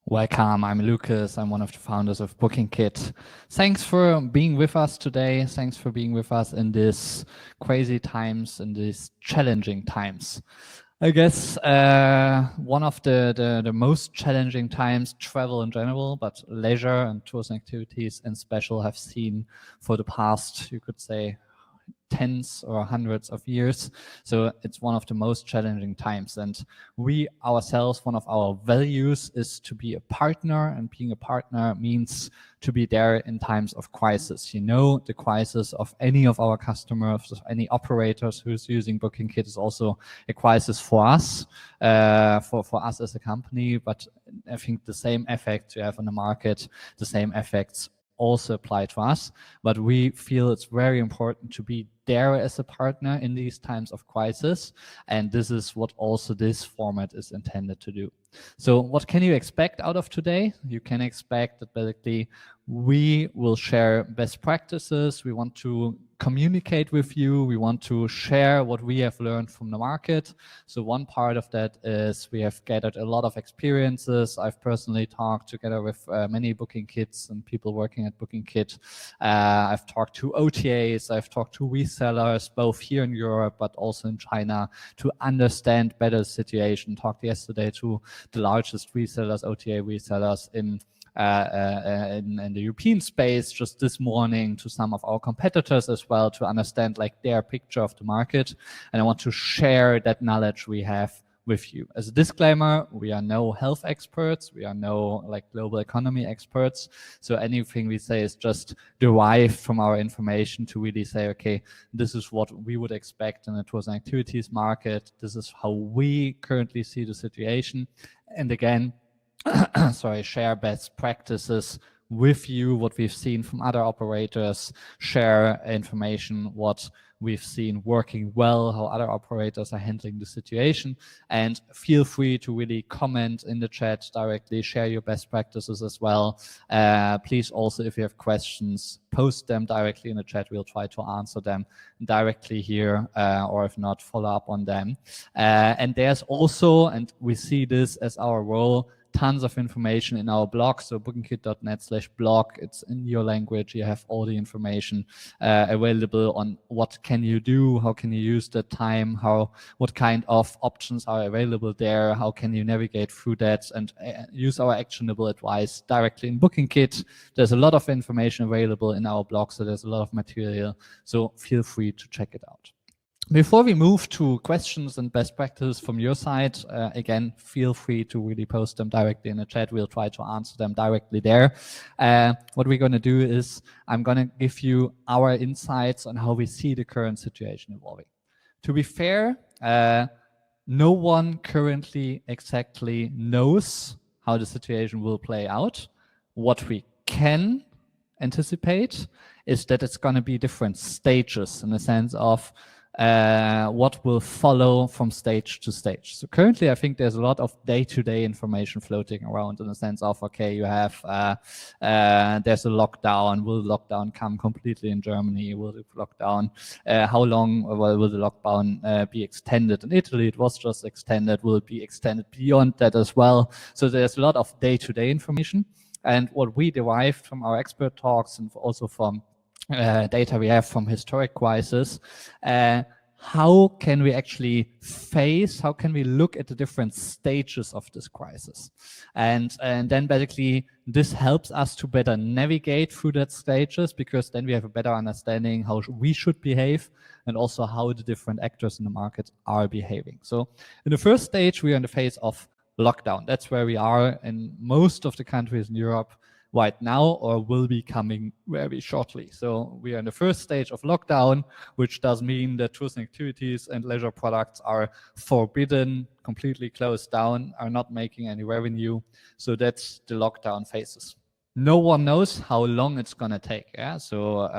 Welcome, I'm Lucas. I'm one of the founders of BookingKit. Thanks for being with us today. Thanks for being with us in these crazy times, in these challenging times. I guess one of the most challenging times, travel in general, but leisure and tours and activities in special have seen for the past, you could say, tens or hundreds of years. So it's one of the most challenging times. And we ourselves, one of our values is to be a partner, and being a partner means to be there in times of crisis. You know, the crisis of any of our customers, of any operators who's using BookingKit is also a crisis for us, for us as a company. But I think the same effects you have on the market, the same effects also apply to us, but we feel it's very important to be there as a partner in these times of crisis, and this is what also this format is intended to do. So what can you expect out of today? You can expect that basically we will share best practices. We want to communicate with you. We want to share what we have learned from the market. So one part of that is we have gathered a lot of experiences. I've personally talked together with many booking kits and people working at BookingKit. I've talked to OTAs. I've talked to resellers, both here in Europe, but also in China, to understand better the situation. Talked yesterday to the largest resellers, OTA resellers in the European space, just this morning to some of our competitors as well, to understand like their picture of the market. And I want to share that knowledge we have with you. As a disclaimer, we are no health experts. We are no like global economy experts. So anything we say is just derived from our information to really say, okay, this is what we would expect in the tours and activities market. This is how we currently see the situation. And again, share best practices with you, what we've seen from other operators, share information, what we've seen working well, how other operators are handling the situation, and feel free to really comment in the chat directly, share your best practices as well. Please also, if you have questions, post them directly in the chat. We'll try to answer them directly here, or if not, follow up on them. And there's also, and we see this as our role, tons of information in our blog. So bookingkit.net/blog. It's in your language. You have all the information available on what can you do, how can you use the time, what kind of options are available there, how can you navigate through that, and use our actionable advice directly in BookingKit. There's a lot of information available in our blog, so there's a lot of material. So feel free to check it out. Before we move to questions and best practices from your side, again, feel free to really post them directly in the chat. We'll try to answer them directly there. What we're going to do is I'm going to give you our insights on how we see the current situation evolving. To be fair, no one currently exactly knows how the situation will play out. What we can anticipate is that it's going to be different stages in the sense of what will follow from stage to stage. So currently, I think there's a lot of day-to-day information floating around in the sense of, okay, you have, there's a lockdown. Will the lockdown come completely in Germany? Will the lockdown, how long will the lockdown be extended? In Italy, it was just extended. Will it be extended beyond that as well? So there's a lot of day-to-day information. And what we derived from our expert talks and also from data we have from historic crisis, how can we actually how can we look at the different stages of this crisis? And then basically this helps us to better navigate through that stages, because then we have a better understanding how we should behave and also how the different actors in the market are behaving. So in the first stage, we are in the phase of lockdown. That's where we are in most of the countries in Europe right now, or will be coming very shortly. So we are in the first stage of lockdown, which does mean that tours and activities and leisure products are forbidden, completely closed down, are not making any revenue. So that's the lockdown phases. No one knows how long it's going to take. Yeah? So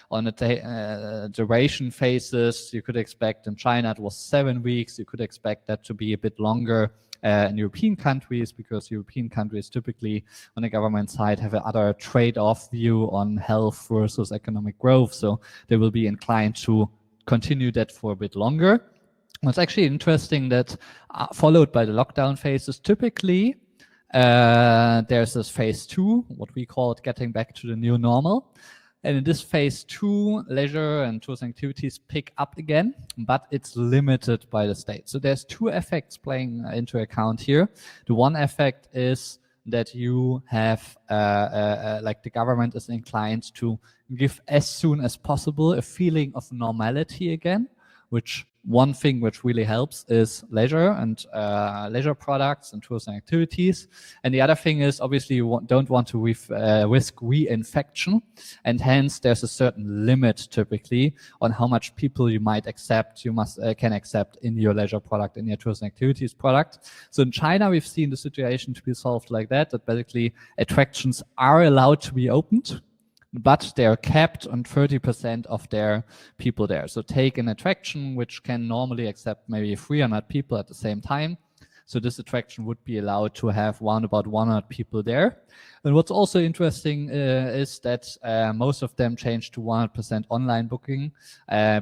on the duration phases, you could expect in China it was 7 weeks. You could expect that to be a bit longer in European countries, because European countries typically on the government side have another trade-off view on health versus economic growth. So they will be inclined to continue that for a bit longer. What's actually interesting that followed by the lockdown phases, typically There's this phase 2, what we call it getting back to the new normal. And in this phase 2, leisure and tourism activities pick up again, but it's limited by the state. So there's two effects playing into account here. The one effect is that you have, like the government is inclined to give as soon as possible a feeling of normality again, which one thing which really helps is leisure and leisure products and tourism activities. And the other thing is obviously you don't want to risk reinfection. And hence there's a certain limit typically on how much people you might accept, can accept in your leisure product, in your tourism activities product. So in China, we've seen the situation to be solved like that basically attractions are allowed to be opened, but they're capped on 30% of their people there. So take an attraction which can normally accept maybe 300 people at the same time. So this attraction would be allowed to have around about 100 people there. And what's also interesting is that most of them changed to 100% online booking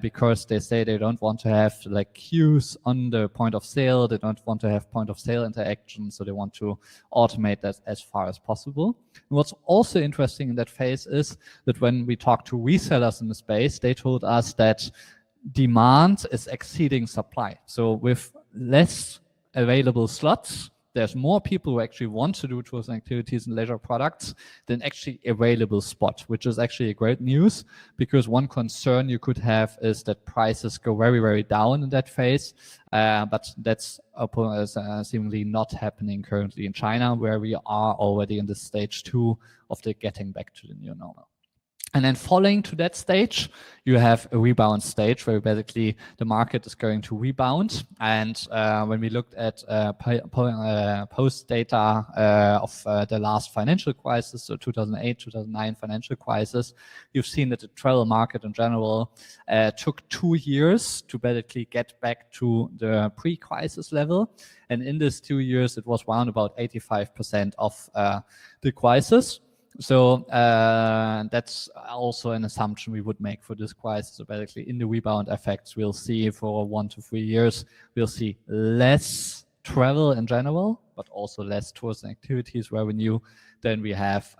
because they say they don't want to have like queues on the point of sale. They don't want to have point of sale interaction. So they want to automate that as far as possible. And what's also interesting in that phase is that when we talk to resellers in the space, they told us that demand is exceeding supply. So with less available slots, there's more people who actually want to do tourism activities and leisure products than actually available spot, which is actually a great news because one concern you could have is that prices go very, very down in that phase. But that's seemingly not happening currently in China, where we are already in the stage 2 of the getting back to the new normal. And then following to that stage, you have a rebound stage where basically the market is going to rebound. And when we looked at post data of the last financial crisis, so 2008, 2009 financial crisis, you've seen that the travel market in general took 2 years to basically get back to the pre-crisis level. And in this 2 years, it was around about 85% of the crisis. So that's also an assumption we would make for this crisis. So basically in the rebound effects, we'll see for 1 to 3 years, we'll see less travel in general, but also less tourism activities revenue than we have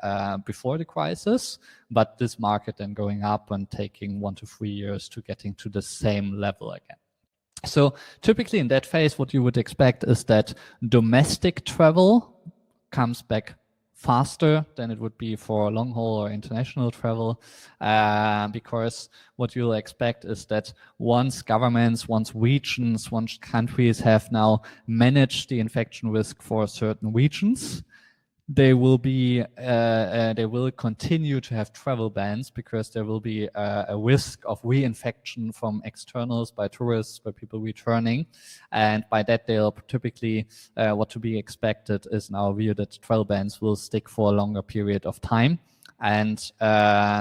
before the crisis. But this market then going up and taking 1 to 3 years to getting to the same level again. So typically in that phase, what you would expect is that domestic travel comes back faster than it would be for long haul or international travel, because what you'll expect is that once governments, once regions, once countries have now managed the infection risk for certain regions, they will continue to have travel bans because there will be a risk of reinfection from externals by tourists, by people returning. And by that, they'll typically, what to be expected is in our view that travel bans will stick for a longer period of time. And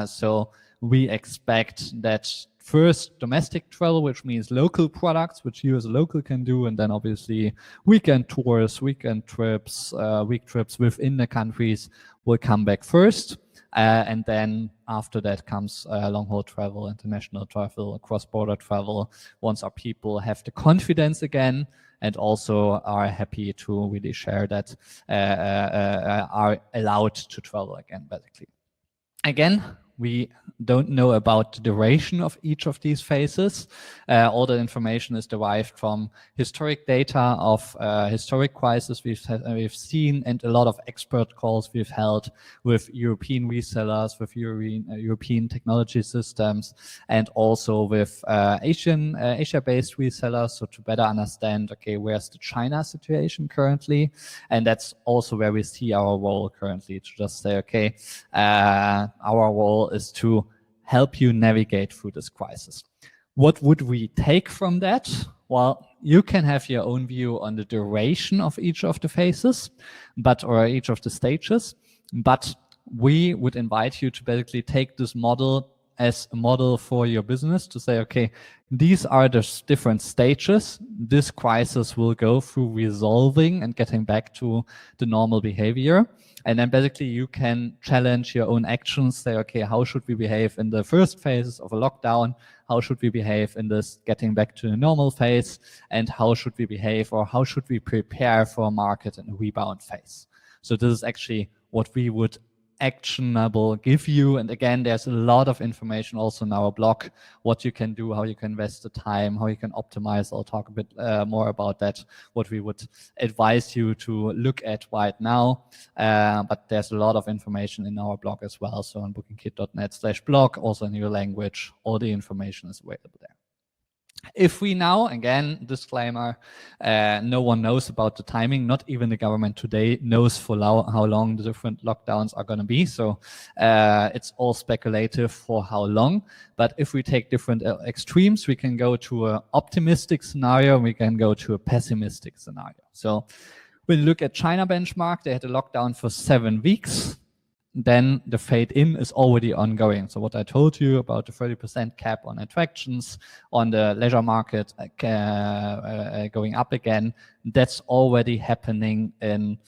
so we expect that first domestic travel, which means local products, which you as a local can do, and then obviously weekend tours, weekend trips, week trips within the countries will come back first. And then after that comes long haul travel, international travel, cross-border travel, once our people have the confidence again and also are happy to really share that, are allowed to travel again, basically. Again, we don't know about the duration of each of these phases. All the information is derived from historic data of historic crises we've seen, and a lot of expert calls we've held with European resellers, with European technology systems, and also with Asia-based resellers, so to better understand, okay, where's the China situation currently? And that's also where we see our role currently, to just say, okay, our role is to help you navigate through this crisis. What would we take from that? Well, you can have your own view on the duration of each of the phases, or each of the stages, but we would invite you to basically take this model as a model for your business to say, okay, these are the different stages this crisis will go through resolving and getting back to the normal behavior. And then basically you can challenge your own actions, say, okay, how should we behave in the first phases of a lockdown? How should we behave in this getting back to the normal phase? And how should we behave, or how should we prepare for a market in a rebound phase? So this is actually what we would actionable give you. And again, there's a lot of information also in our blog, what you can do, how you can invest the time, how you can optimize. I'll talk a bit more about that, what we would advise you to look at right now. But there's a lot of information in our blog as well. So on bookingkit.net/blog, also in your language, all the information is available there. If we now, again, disclaimer, no one knows about the timing, not even the government today knows for how long the different lockdowns are going to be. So it's all speculative for how long. But if we take different extremes, we can go to an optimistic scenario, we can go to a pessimistic scenario. So when you look at China benchmark, they had a lockdown for 7 weeks. Then the fade in is already ongoing. So what I told you about the 30% cap on attractions, on the leisure market going up again, that's already happening in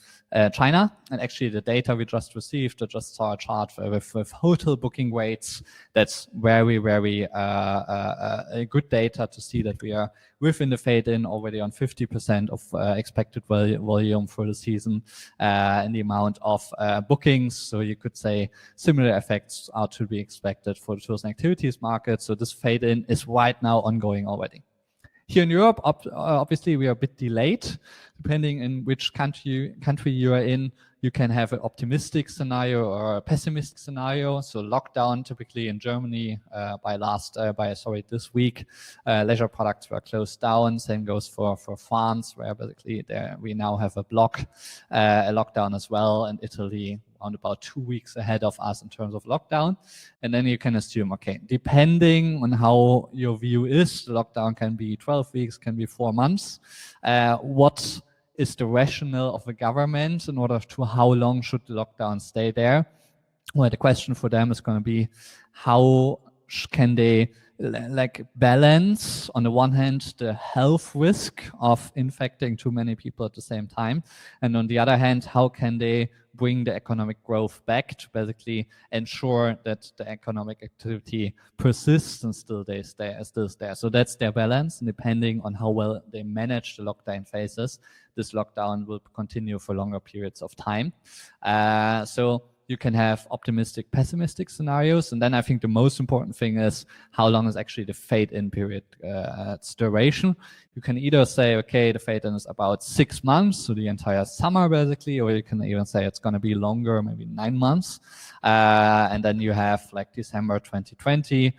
China. And actually the data we just received, I just saw a chart with hotel booking rates. That's very, very good data to see that we are within the fade in already on 50% of expected volume for the season in the amount of bookings. So you could say similar effects are to be expected for the tourism activities market. So this fade in is right now ongoing already. Here in Europe, obviously, we are a bit delayed. Depending in which country you are in, you can have an optimistic scenario or a pessimistic scenario. So lockdown, typically in Germany, this week, leisure products were closed down. Same goes for France, where basically we now have a lockdown as well, and Italy around about 2 weeks ahead of us in terms of lockdown. And then you can assume, okay, depending on how your view is, the lockdown can be 12 weeks, can be 4 months. What is the rationale of the government in order to how long should the lockdown stay there? Well, the question for them is going to be how can they balance on the one hand the health risk of infecting too many people at the same time, and on the other hand, how can they bring the economic growth back to basically ensure that the economic activity persists and still stays there. So that's their balance, and depending on how well they manage the lockdown phases, this lockdown will continue for longer periods of time. So you can have optimistic, pessimistic scenarios. And then I think the most important thing is how long is actually the fade-in period, its duration. You can either say, okay, the fade-in is about 6 months, so the entire summer basically, or you can even say it's going to be longer, maybe 9 months. And then you have like December 2020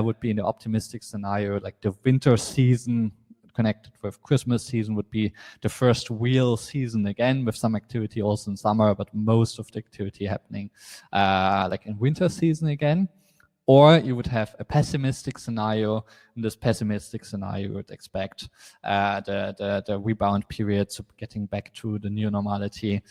would be in the optimistic scenario, like the winter season connected with Christmas season would be the first real season again, with some activity also in summer, but most of the activity happening like in winter season again. Or you would have a pessimistic scenario. In this pessimistic scenario, you would expect the rebound period, so getting back to the new normality,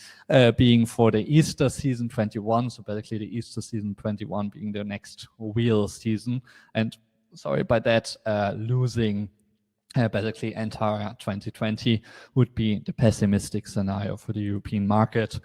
being for the Easter season 21. So basically the Easter season 21 being the next real season. And sorry by that, losing basically entire 2020 would be the pessimistic scenario for the European market,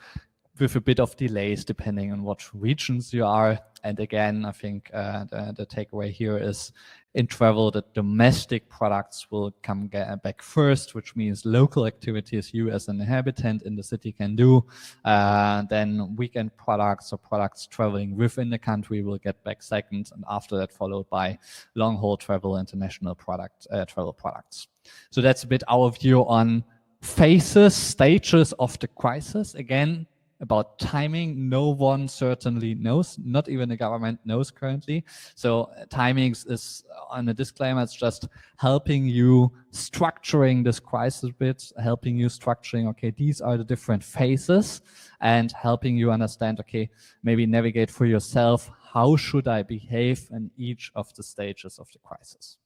with a bit of delays depending on what regions you are. And again, I think the takeaway here is in travel, the domestic products will come back first, which means local activities you as an inhabitant in the city can do. Then weekend products or products traveling within the country will get back second, and after that followed by long-haul travel, international travel products. So that's a bit our view on stages of the crisis. Again, about timing, no one certainly knows, not even the government knows currently. So timings is on a disclaimer, it's just helping you structuring this crisis a bit, helping you structuring, okay, these are the different phases, and helping you understand, okay, maybe navigate for yourself, how should I behave in each of the stages of the crisis?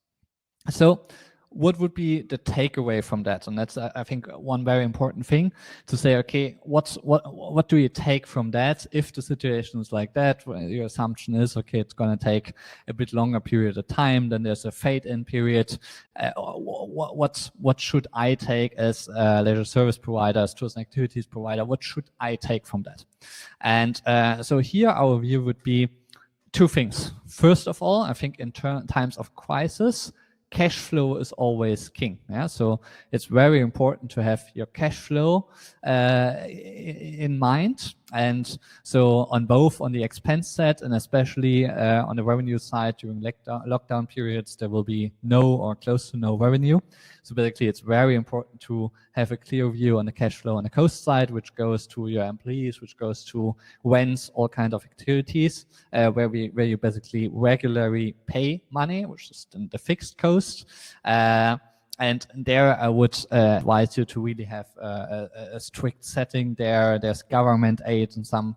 So what would be the takeaway from that? And that's, I think, one very important thing to say, okay, what do you take from that? If the situation is like that, your assumption is, okay, it's going to take a bit longer period of time, then there's a fade-in period. What should I take as a leisure service provider, as tourism activities provider? What should I take from that? And so here our view would be 2 things. First of all, I think in times of crisis, cash flow is always king. Yeah, so it's very important to have your cash flow in mind. And so on both on the expense side and especially on the revenue side during lockdown periods, there will be no or close to no revenue. So basically, it's very important to have a clear view on the cash flow on the cost side, which goes to your employees, which goes to rents, all kind of activities, where you basically regularly pay money, which is the fixed cost. And there I would advise you to really have a strict setting there. There's government aid in some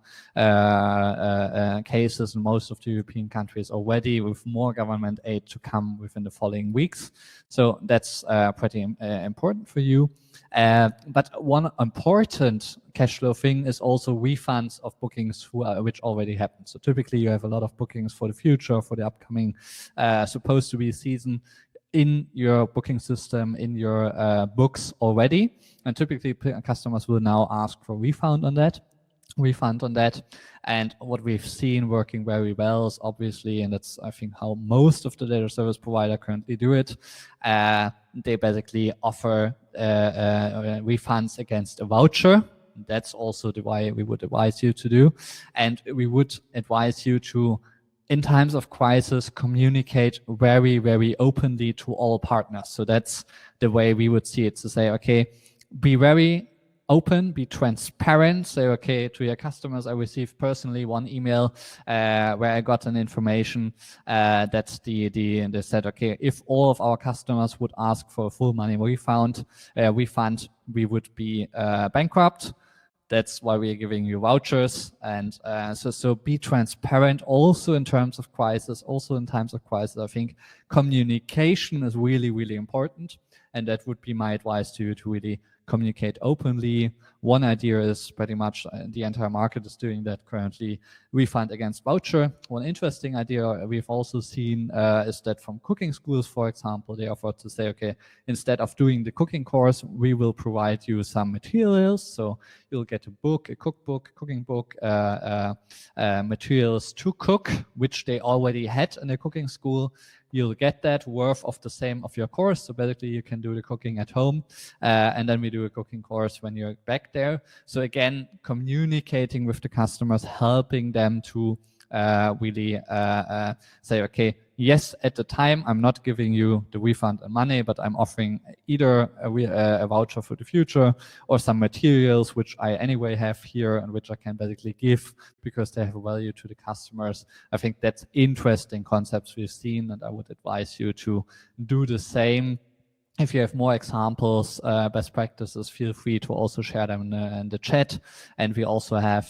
cases in most of the European countries already, with more government aid to come within the following weeks. So that's pretty important for you. But one important cash flow thing is also refunds of bookings which already happened. So typically you have a lot of bookings for the future, for the upcoming supposed to be season in your booking system, in your books already. And typically customers will now ask for refund on that. And what we've seen working very well is obviously, and that's I think how most of the data service provider currently do it, they basically offer refunds against a voucher. That's also the way we would advise you to do. And we would advise you to, in times of crisis, communicate very, very openly to all partners. So that's the way we would see it, to say, okay, be very open, be transparent, say, okay, to your customers, I received personally one email where I got an information that they said, okay, if all of our customers would ask for a full money refund, we would be bankrupt. That's why we are giving you vouchers. And so be transparent also in terms of crisis, also in times of crisis. I think communication is really, really important. And that would be my advice to you, to really communicate openly. One idea is pretty much the entire market is doing that currently, refund against voucher. One interesting idea we've also seen is that from cooking schools, for example, they offer to say, okay, instead of doing the cooking course, we will provide you some materials. So you'll get a book, a cookbook, cooking book, materials to cook, which they already had in the cooking school. You'll get that worth of the same of your course. So basically you can do the cooking at home and then we do a cooking course when you're back there. So again, communicating with the customers, helping them to really say, okay, yes, at the time, I'm not giving you the refund and money, but I'm offering either a voucher for the future or some materials, which I anyway have here and which I can basically give because they have a value to the customers. I think that's interesting concepts we've seen, and I would advise you to do the same. If you have more examples, best practices, feel free to also share them in the chat. And we also have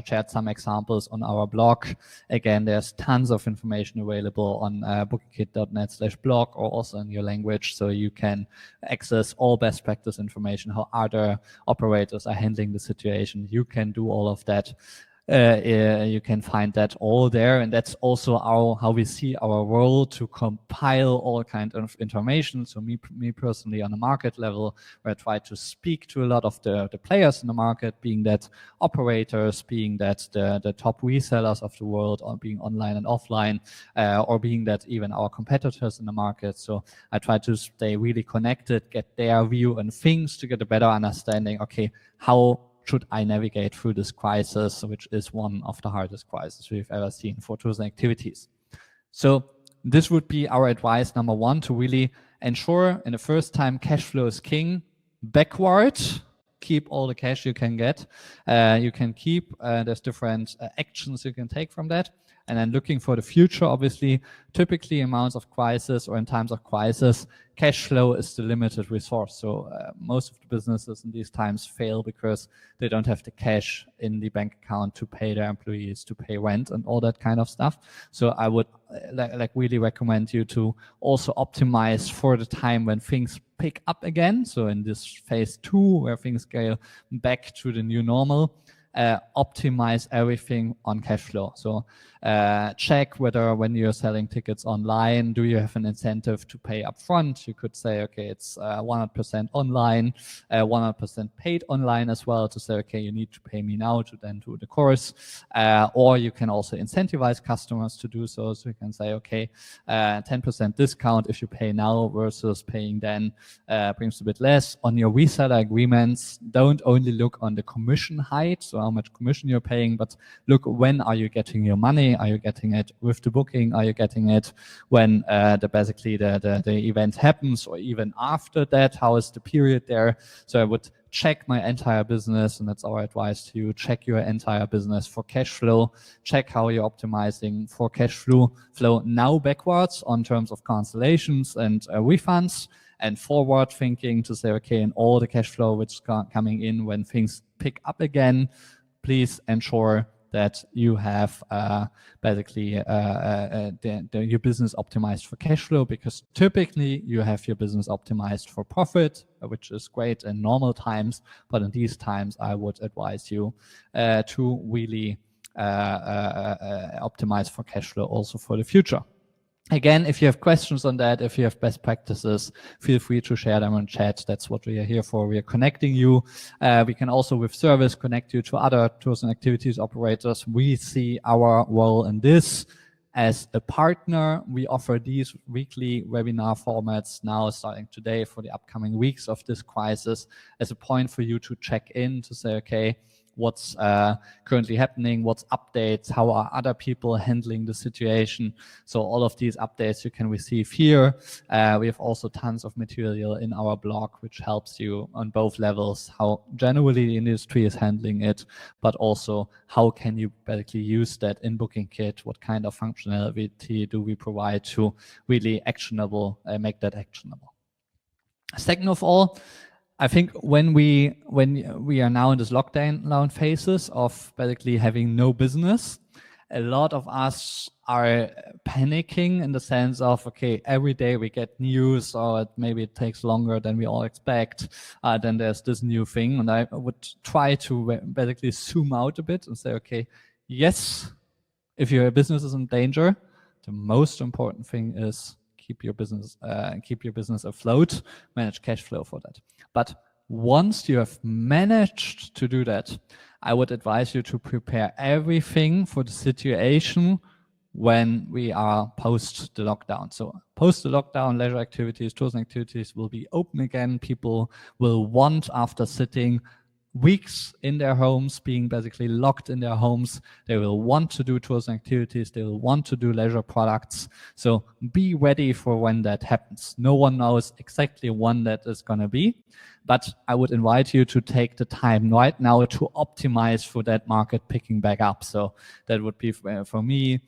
shared some examples on our blog. Again, there's tons of information available on bookingkit.net/blog or also in your language. So you can access all best practice information, how other operators are handling the situation. You can do all of that. You can find that all there, and that's also how we see our role to compile all kind of information. So me personally on a market level, where I try to speak to a lot of the players in the market, being that operators, being that the top resellers of the world, or being online and offline, or being that even our competitors in the market. So I try to stay really connected, get their view on things to get a better understanding. Okay, how should I navigate through this crisis, which is one of the hardest crises we've ever seen for tourism activities. So this would be our advice, number one, to really ensure in the first time cash flow is king. Backward, keep all the cash you can get. You can keep, there's different actions you can take from that. And then looking for the future, obviously, typically amounts of crisis or in times of crisis, cash flow is the limited resource. So most of the businesses in these times fail because they don't have the cash in the bank account to pay their employees, to pay rent and all that kind of stuff. So I would really recommend you to also optimize for the time when things pick up again. So in this phase 2, where things go back to the new normal, optimize everything on cash flow. So check whether when you're selling tickets online, do you have an incentive to pay upfront? You could say, okay, it's 100% online, 100% paid online as well, to say, okay, you need to pay me now to then do the course. Or you can also incentivize customers to do so. So you can say, okay, 10% discount if you pay now versus paying then brings a bit less. On your reseller agreements, don't only look on the commission height, so how much commission you're paying, but look, when are you getting your money? Are you getting it with the booking? Are you getting it when the event happens, or even after that? How is the period there? So I would check my entire business, and that's our advice to you. Check your entire business for cash flow. Check how you're optimizing for cash flow now backwards on terms of cancellations and refunds, and forward thinking to say, okay, in all the cash flow which is coming in when things pick up again, please ensure that you have your business optimized for cash flow, because typically you have your business optimized for profit, which is great in normal times, but in these times I would advise you to really optimize for cash flow also for the future. Again, if you have questions on that, if you have best practices, feel free to share them on chat. That's what we are here for. We are connecting you. We can also, with service, connect you to other tours and activities operators. We see our role in this as a partner. We offer these weekly webinar formats now starting today for the upcoming weeks of this crisis as a point for you to check in, to say, okay, what's currently happening, what's updates, how are other people handling the situation. So all of these updates you can receive here. We have also tons of material in our blog, which helps you on both levels, how generally the industry is handling it, but also how can you basically use that in BookingKit, what kind of functionality do we provide to really make that actionable. Second of all, I think when we are now in this lockdown phases of basically having no business, a lot of us are panicking in the sense of, okay, every day we get news, or maybe it takes longer than we all expect. Then there's this new thing, and I would try to basically zoom out a bit and say, okay, yes, if your business is in danger, the most important thing is keep your business afloat, manage cash flow for that. But once you have managed to do that, I would advise you to prepare everything for the situation when we are post the lockdown. So post the lockdown, leisure activities, tours and activities will be open again. People will want, after sitting weeks in their homes, being basically locked in their homes, they will want to do tours and activities, they will want to do leisure products. So be ready for when that happens. No one knows exactly when that is going to be, but I would invite you to take the time right now to optimize for that market picking back up. So that would be for me,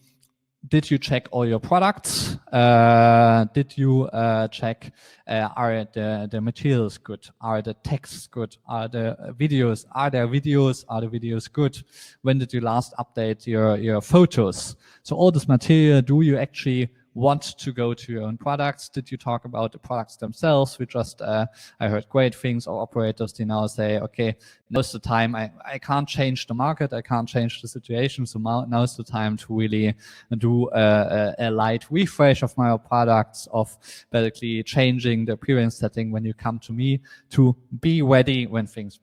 did you check all your products? Did you check, are the materials good? Are the texts good? Are there videos? Are the videos good? When did you last update your photos? So all this material, do you actually want to go to your own products? Did you talk about the products themselves? We just, I heard great things, or operators, they now say, okay, now's the time, I can't change the market, I can't change the situation, so now's the time to really do a light refresh of my products, of basically changing the appearance setting when you come to me, to be ready when things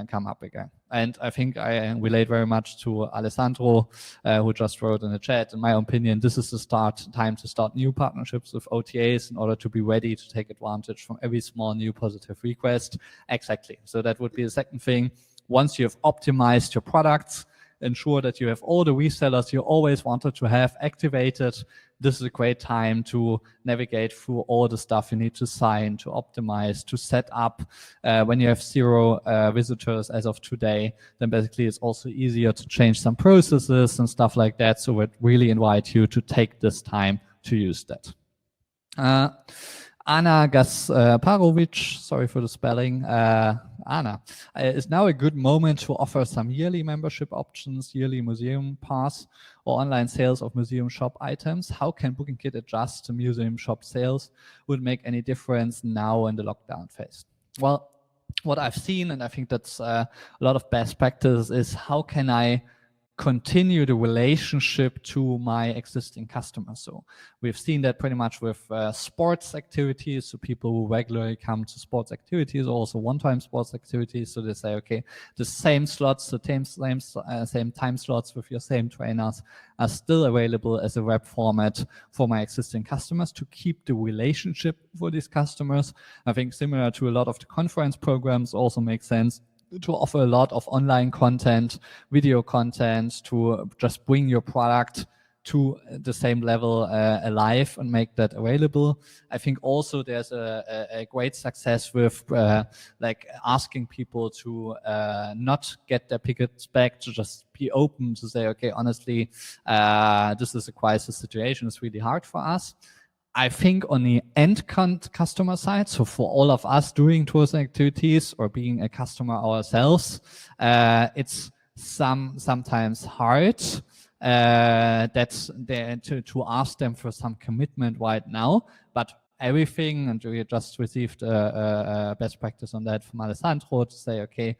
come up again. And I think I relate very much to Alessandro, who just wrote in the chat. In my opinion, this is the time to start new partnerships with OTAs in order to be ready to take advantage from every small new positive request. Exactly. So that would be the second thing. Once you have optimized your products, ensure that you have all the resellers you always wanted to have activated. This is a great time to navigate through all the stuff you need to sign, to optimize, to set up. When you have 0 visitors as of today, then basically it's also easier to change some processes and stuff like that. So we'd really invite you to take this time to use that. Anna Gasparovic, sorry for the spelling, Anna, is now a good moment to offer some yearly membership options, yearly museum pass, or online sales of museum shop items. How can BookingKit adjust to museum shop sales? Would it make any difference now in the lockdown phase? Well, what I've seen, and I think that's a lot of best practice, is how can I continue the relationship to my existing customers. So we've seen that pretty much with sports activities. So people who regularly come to sports activities, also one-time sports activities. So they say, okay, the same slots, the same time slots with your same trainers are still available as a web format for my existing customers to keep the relationship for these customers. I think similar to a lot of the conference programs also makes sense to offer a lot of online content, video content, to just bring your product to the same level alive and make that available. I think also there's a great success with like asking people to not get their tickets back, to just be open to say, okay, honestly, this is a crisis situation. It's really hard for us. I think on the end customer side, so for all of us doing tours and activities or being a customer ourselves, it's sometimes hard that's there to ask them for some commitment right now. But everything, and we just received a best practice on that from Alessandro to say, okay,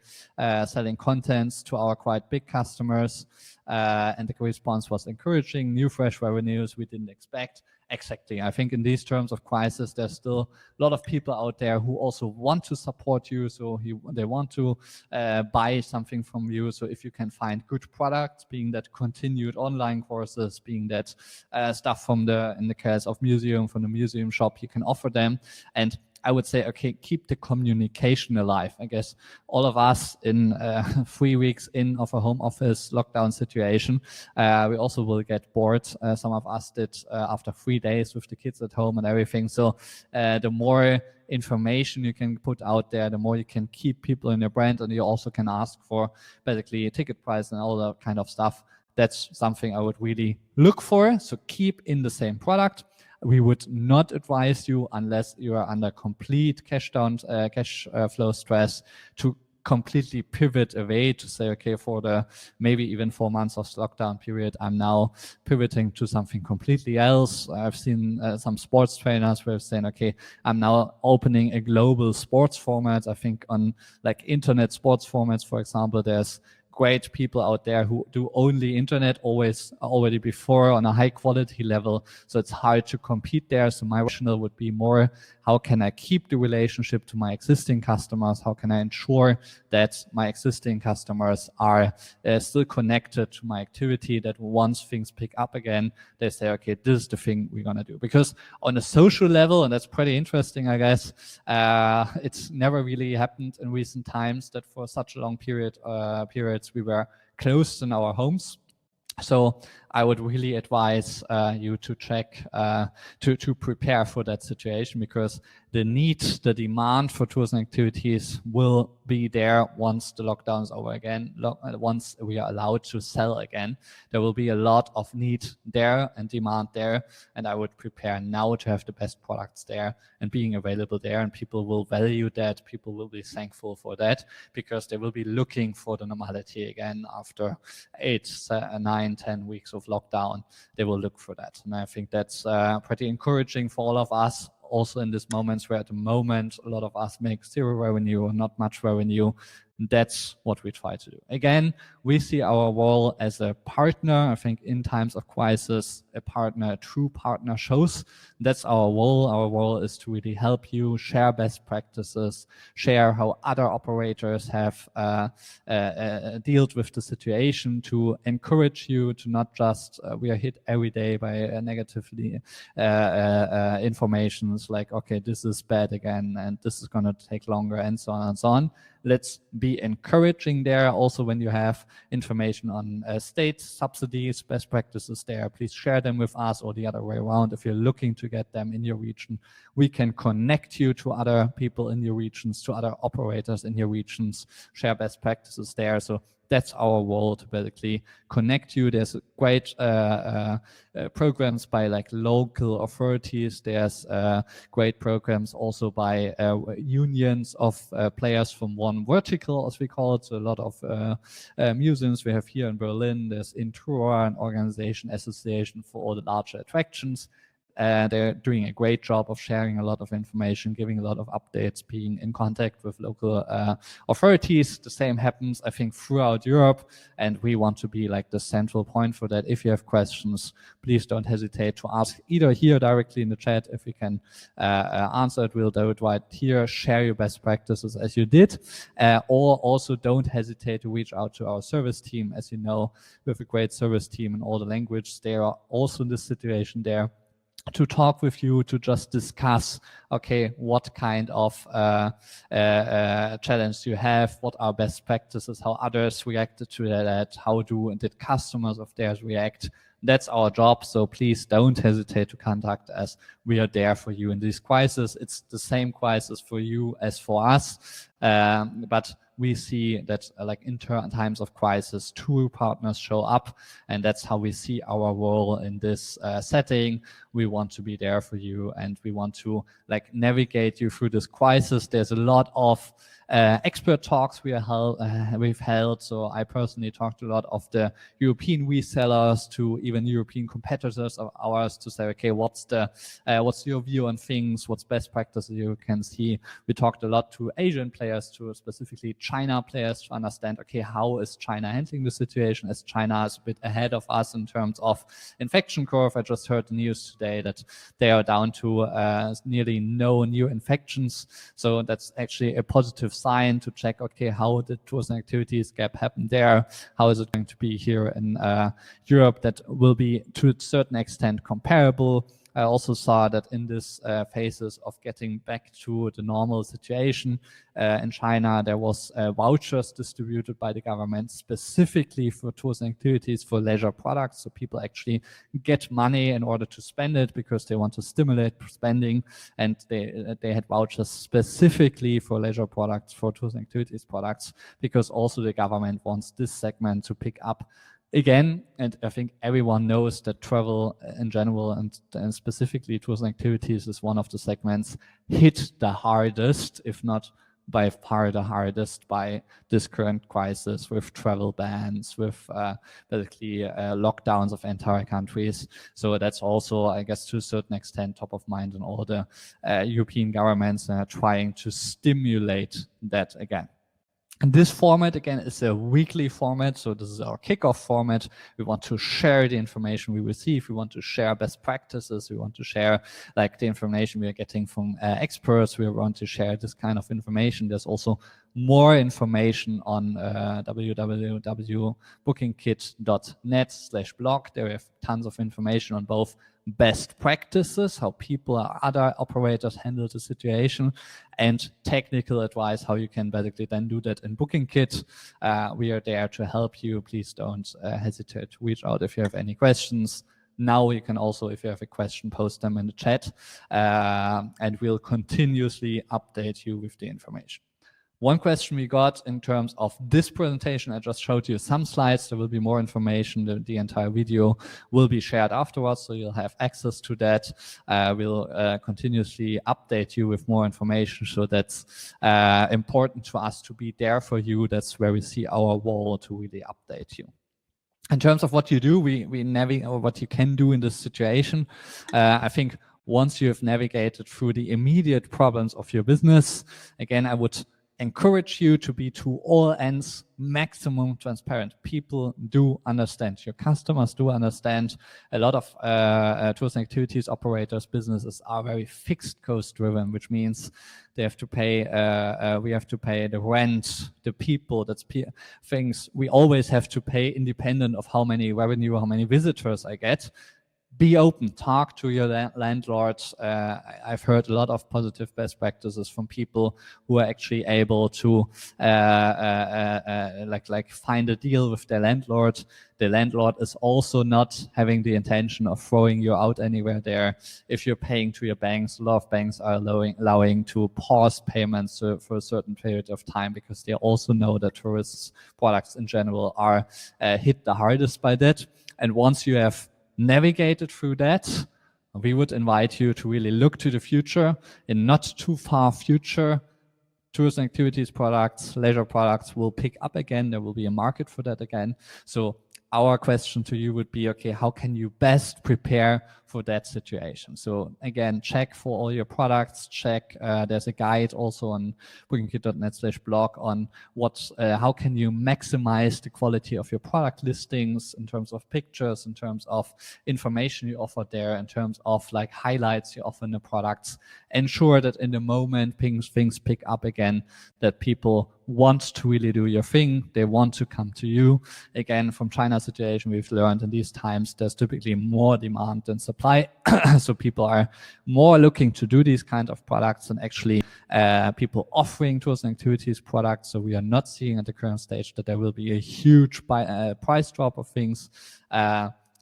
selling contents to our quite big customers, and the response was encouraging, new fresh revenues we didn't expect. Exactly. I think in these terms of crisis, there's still a lot of people out there who also want to support you. So they want to buy something from you. So if you can find good products, being that continued online courses, being that stuff from in the case of museum, from the museum shop, you can offer them. And I would say, okay, keep the communication alive. I guess all of us in 3 weeks in of a home office lockdown situation, we also will get bored. Some of us did after 3 days with the kids at home and everything. So the more information you can put out there, the more you can keep people in your brand, and you also can ask for basically a ticket price and all that kind of stuff. That's something I would really look for. So keep in the same product. We would not advise you, unless you are under complete cash flow stress, to completely pivot away, to say, okay, for the maybe even 4 months of lockdown period, I'm now pivoting to something completely else. I've seen some sports trainers who are saying, okay, I'm now opening a global sports format. I think on like internet sports formats, for example, there's great people out there who do only internet already before on a high quality level. So it's hard to compete there. So my rationale would be more, how can I keep the relationship to my existing customers? How can I ensure that my existing customers are still connected to my activity, that once things pick up again, they say, okay, this is the thing we're going to do. Because on a social level, and that's pretty interesting, I guess, it's never really happened in recent times that for such a long periods we were closed in our homes. So I would really advise you to check, to prepare for that situation, because the demand for tours and activities will be there once the lockdown is over again, once we are allowed to sell again. There will be a lot of need there and demand there, and I would prepare now to have the best products there and being available there, and people will value that, people will be thankful for that, because they will be looking for the normality again after 8, 9, 10 weeks of lockdown. They will look for that, and I think that's pretty encouraging for all of us. Also in these moments where at the moment a lot of us make zero revenue or not much revenue, that's what we try to do. Again, we see our role as a partner. I think in times of crisis, a true partner shows. That's our role. Our role is to really help you, share best practices, share how other operators have dealt with the situation, to encourage you to not just, we are hit every day by negatively informations like, okay, this is bad again, and this is going to take longer, and so on and so on. Let's be encouraging there. Also, when you have information on state subsidies, best practices there, please share them with us, or the other way around. If you're looking to get them in your region, we can connect you to other people in your regions, to other operators in your regions, share best practices there. So that's our role, to basically connect you. There's great programs by like local authorities. There's great programs also by unions of players from one vertical, as we call it. So a lot of museums we have here in Berlin. There's Intura, an organization association for all the larger attractions. They're doing a great job of sharing a lot of information, giving a lot of updates, being in contact with local authorities. The same happens, I think, throughout Europe, and we want to be like the central point for that. If you have questions, please don't hesitate to ask either here directly in the chat. If we can answer it, we'll do it right here. Share your best practices as you did, or also don't hesitate to reach out to our service team. As you know, we have a great service team in all the languages. They are also in this situation there to talk with you, to just discuss, okay, what kind of challenge you have, what are best practices, how others reacted to that, how did customers of theirs react. That's our job, so please don't hesitate to contact us. We are there for you in this crisis. It's the same crisis for you as for us, but we see that like in times of crisis, true partners show up, and that's how we see our role in this setting. We want to be there for you, and we want to like navigate you through this crisis. There's a lot of expert talks we've held. So I personally talked to a lot of the European resellers, to even European competitors of ours, to say, okay, what's your view on things? What's best practices you can see? We talked a lot to Asian players, to specifically China players, to understand, okay, how is China handling the situation, as China is a bit ahead of us in terms of infection curve. I just heard the news today that they are down to nearly no new infections. So that's actually a positive sign to check, okay, how did tours and activities gap happen there? How is it going to be here in Europe? That will be to a certain extent comparable. I also saw that in this phases of getting back to the normal situation in China, there was vouchers distributed by the government specifically for tours and activities, for leisure products. So people actually get money in order to spend it because they want to stimulate spending, and they had vouchers specifically for leisure products, for tours and activities products, because also the government wants this segment to pick up again. And I think everyone knows that travel in general and specifically tours and activities is one of the segments hit the hardest, if not by far the hardest, by this current crisis, with travel bans, with basically lockdowns of entire countries. So that's also, I guess, to a certain extent top of mind in all the European governments trying to stimulate that again. And this format, again, is a weekly format. So this is our kickoff format. We want to share the information we receive. We want to share best practices. We want to share like the information we are getting from experts. We want to share this kind of information. There's also more information on www.bookingkit.net/blog. There we have tons of information on both best practices, how people or other operators handle the situation, and technical advice, how you can basically then do that in BookingKit. We are there to help you. Please don't hesitate to reach out if you have any questions. Now you can also, if you have a question, post them in the chat, and we'll continuously update you with the information. One question we got in terms of this presentation, I just showed you some slides. There will be more information. The entire video will be shared afterwards, so you'll have access to that. We'll continuously update you with more information. So that's important to us to be there for you. That's where we see our role, to really update you. In terms of what you do, we navigate, or what you can do in this situation, I think once you have navigated through the immediate problems of your business, again, I would encourage you to be to all ends maximum transparent. People do understand. Your customers do understand. A lot of tours and activities operators, businesses are very fixed cost driven, which means they have to pay. We have to pay the rent, the people. That's things we always have to pay, independent of how many revenue, how many visitors I get. Be open, talk to your landlords. I've heard a lot of positive best practices from people who are actually able to like find a deal with their landlord. The landlord is also not having the intention of throwing you out anywhere there. If you're paying to your banks, a lot of banks are allowing to pause payments for a certain period of time, because they also know that tourist products in general are hit the hardest by that. And once you have navigated through that, we would invite you to really look to the future. In not too far future, tours and activities products, leisure products will pick up again. There will be a market for that again. So our question to you would be, okay, how can you best prepare for for that situation. So again, check for all your products, check, there's a guide also on bookingkit.net/blog on how can you maximize the quality of your product listings in terms of pictures, in terms of information you offer there, in terms of like highlights you offer in the products. Ensure that in the moment things pick up again, that people want to really do your thing, they want to come to you. Again, from China's situation, we've learned in these times there's typically more demand than supply. So people are more looking to do these kind of products and actually people offering tours and activities products. So we are not seeing at the current stage that there will be a huge price drop of things.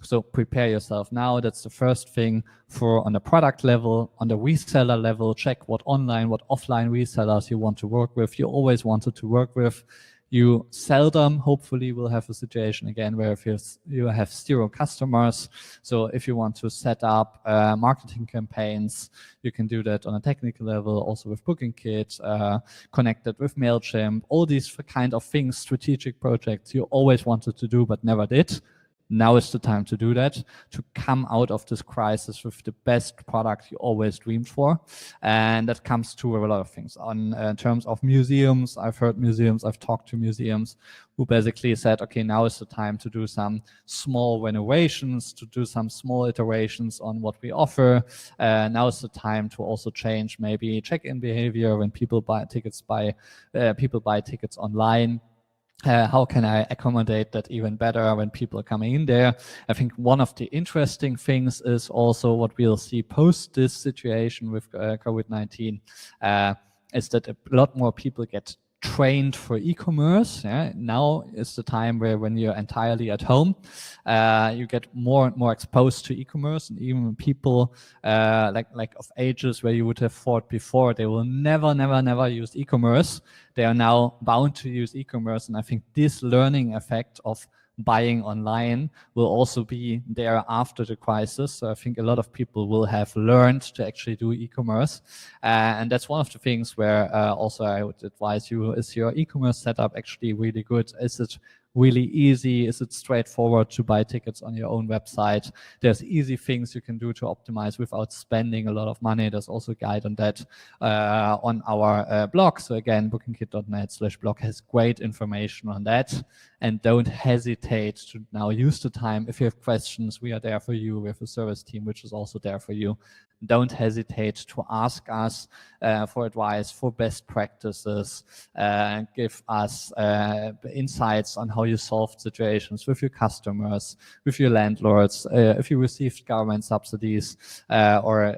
So prepare yourself now. That's the first thing for on the product level. On the reseller level, check what online, what offline resellers you want to work with. You always wanted to work with. You seldom, hopefully, will have a situation again where if you have 0 customers. So if you want to set up marketing campaigns, you can do that on a technical level, also with BookingKit, connected with MailChimp, all these kind of things, strategic projects you always wanted to do but never did. Now is the time to do that, to come out of this crisis with the best product you always dreamed for. And that comes to a lot of things. In terms of museums, I've talked to museums who basically said, okay, now is the time to do some small renovations, to do some small iterations on what we offer. Now is the time to also change maybe check-in behavior when people buy tickets online. How can I accommodate that even better when people are coming in there? I think one of the interesting things is also what we'll see post this situation with COVID-19 is that a lot more people get trained for e-commerce. Now is the time where when you're entirely at home, you get more and more exposed to e-commerce, and even people like of ages where you would have thought before they will never use e-commerce, they are now bound to use e-commerce. And I think this learning effect of buying online will also be there after the crisis. So I think a lot of people will have learned to actually do e-commerce. And that's one of the things where also I would advise you, is your e-commerce setup actually really good? Is it really easy? Is it straightforward to buy tickets on your own website? There's easy things you can do to optimize without spending a lot of money. There's also a guide on that on our blog. So again, bookingkit.net/blog has great information on that. And don't hesitate to now use the time. If you have questions, we are there for you. We have a service team which is also there for you. Don't hesitate to ask us for advice, for best practices, give us insights on how you solve situations with your customers, with your landlords. If you received government subsidies or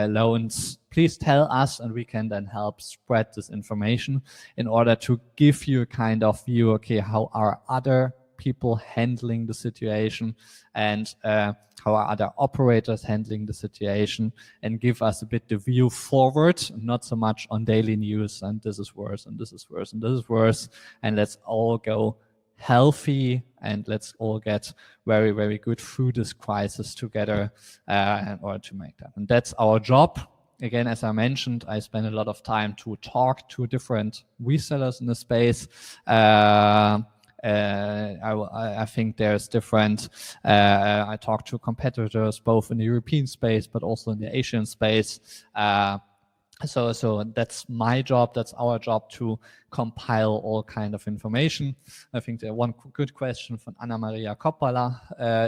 loans, please tell us, and we can then help spread this information in order to give you a kind of view, okay, how are other people handling the situation, and how are other operators handling the situation, and give us a bit the view forward, not so much on daily news and this is worse and this is worse and this is worse, and let's all go healthy and let's all get very, very good through this crisis together in order to make that. And that's our job. Again, as I mentioned, I spend a lot of time to talk to different resellers in the space. I think there's different, I talk to competitors both in the European space, but also in the Asian space. So that's my job, that's our job, to compile all kind of information. I think the one good question from Anna Maria Coppola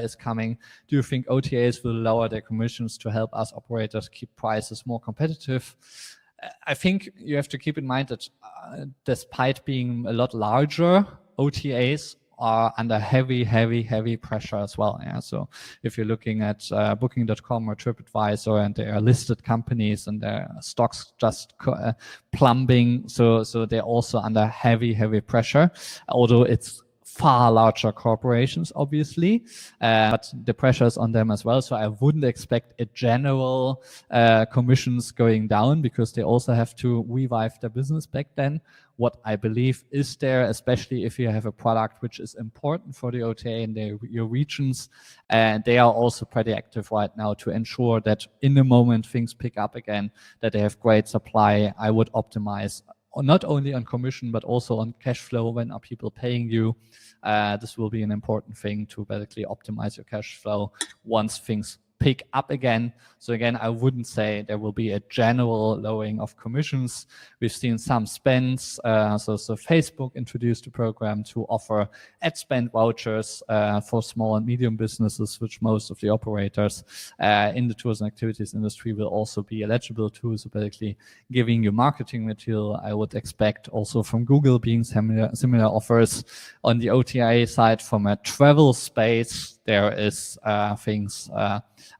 is coming. Do you think OTAs will lower their commissions to help us operators keep prices more competitive? I think you have to keep in mind that despite being a lot larger, OTAs are under heavy pressure as well. Yeah? So if you're looking at Booking.com or TripAdvisor, and they are listed companies and their stocks just plumbing, so they're also under heavy pressure, although it's far larger corporations, obviously, but the pressure is on them as well. So I wouldn't expect a general commissions going down, because they also have to revive their business back then. What I believe is there, especially if you have a product which is important for the OTA in your regions, and they are also pretty active right now to ensure that in the moment things pick up again, that they have great supply. I would optimize not only on commission, but also on cash flow. When are people paying you? This will be an important thing to basically optimize your cash flow once things pick up again. So again, I wouldn't say there will be a general lowering of commissions. We've seen some spends. So Facebook introduced a program to offer ad spend vouchers for small and medium businesses, which most of the operators in the tours and activities industry will also be eligible to. So basically giving you marketing material. I would expect also from Google being similar offers. On the OTA side, from a travel space, there is things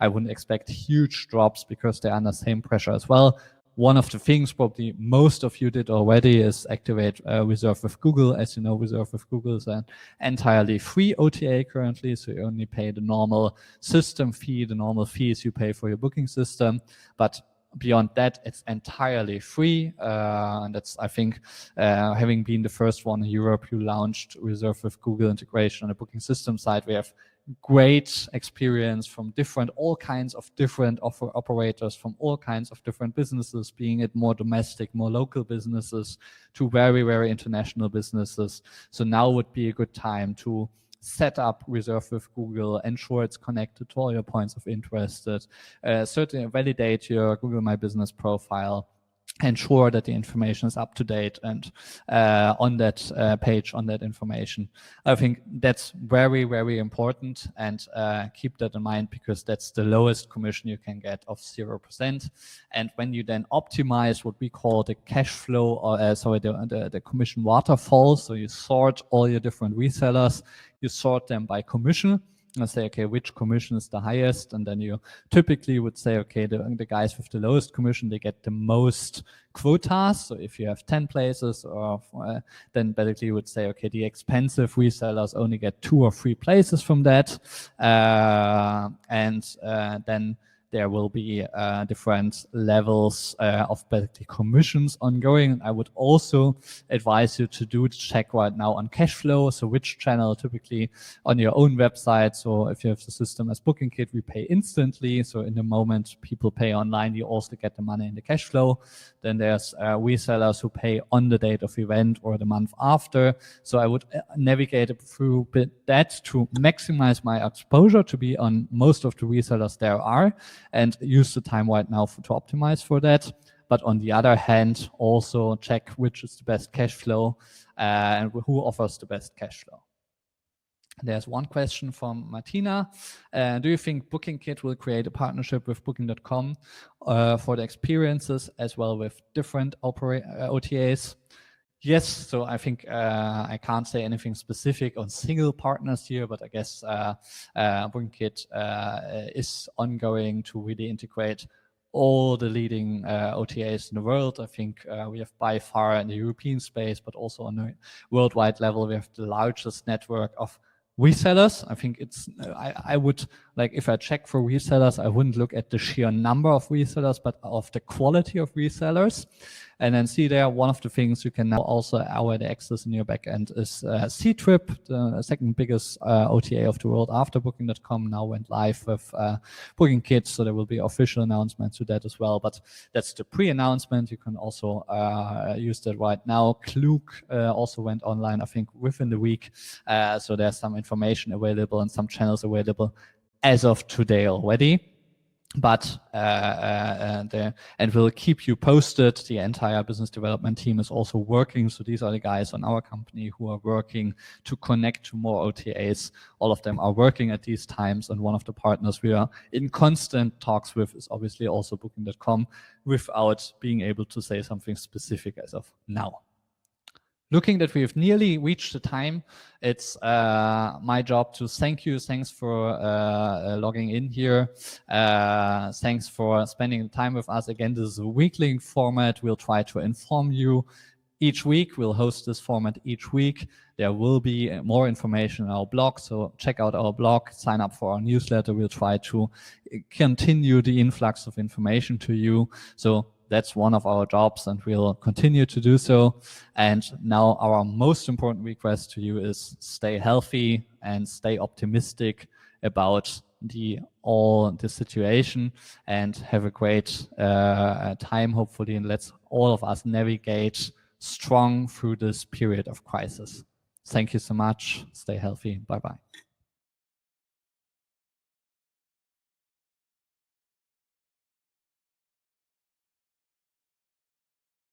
I wouldn't expect huge drops because they're under the same pressure as well. One of the things probably most of you did already is activate Reserve with Google. As you know, Reserve with Google is an entirely free OTA currently, so you only pay the normal system fee, the normal fees you pay for your booking system. But beyond that, it's entirely free. And that's, I think, having been the first one in Europe who launched Reserve with Google integration on the booking system side, we have great experience from all kinds of different operators from all kinds of different businesses, being it more domestic, more local businesses to very, very international businesses. So now would be a good time to set up Reserve with Google, ensure it's connected to all your points of interest, certainly validate your Google My Business profile, ensure that the information is up to date and on that page, on that information. I think that's very, very important, and keep that in mind because that's the lowest commission you can get of 0%. And when you then optimize what we call the cash flow, or the commission waterfall, so you sort all your different resellers, you sort them by commission and say, okay, which commission is the highest? And then you typically would say, okay, the guys with the lowest commission, they get the most quotas. So if you have 10 places, or then basically you would say, okay, the expensive resellers only get 2 or 3 places from that. Then there will be different levels of basically commissions ongoing. I would also advise you to do the check right now on Cashflow. So which channel typically on your own website. So if you have the system as BookingKit, we pay instantly. So in the moment people pay online, you also get the money in the Cashflow. Then there's resellers who pay on the date of event or the month after. So I would navigate through that to maximize my exposure to be on most of the resellers there are, and use the time right now to optimize for that. But on the other hand, also check which is the best cash flow and who offers the best cash flow. There's one question from Martina. Do you think BookingKit will create a partnership with Booking.com for the experiences as well with different OTAs? Yes, so I think I can't say anything specific on single partners here, but I guess BookingKit is ongoing to really integrate all the leading OTAs in the world. I think we have by far in the European space, but also on a worldwide level, we have the largest network of resellers. I think it's, I would, like, if I check for resellers, I wouldn't look at the sheer number of resellers, but of the quality of resellers. And then see there, one of the things you can now also already access in your backend is Ctrip, the second biggest OTA of the world after Booking.com, now went live with BookingKit. So there will be official announcements to that as well. But that's the pre-announcement. You can also use that right now. Klook also went online, I think, within the week. So there's some information available and some channels available as of today already. But and we'll keep you posted. The entire business development team is also working. So these are the guys on our company who are working to connect to more OTAs. All of them are working at these times. And one of the partners we are in constant talks with is obviously also Booking.com, without being able to say something specific as of now. Looking that we have nearly reached the time, it's my job to thank you. Thanks for logging in here. Thanks for spending time with us. Again, this is a weekly format. We'll try to inform you each week. We'll host this format each week. There will be more information on our blog, so check out our blog, sign up for our newsletter. We'll try to continue the influx of information to you. So that's one of our jobs, and we'll continue to do so. And now our most important request to you is stay healthy and stay optimistic about the situation, and have a great time, hopefully, and let's all of us navigate strong through this period of crisis. Thank you so much. Stay healthy. Bye-bye.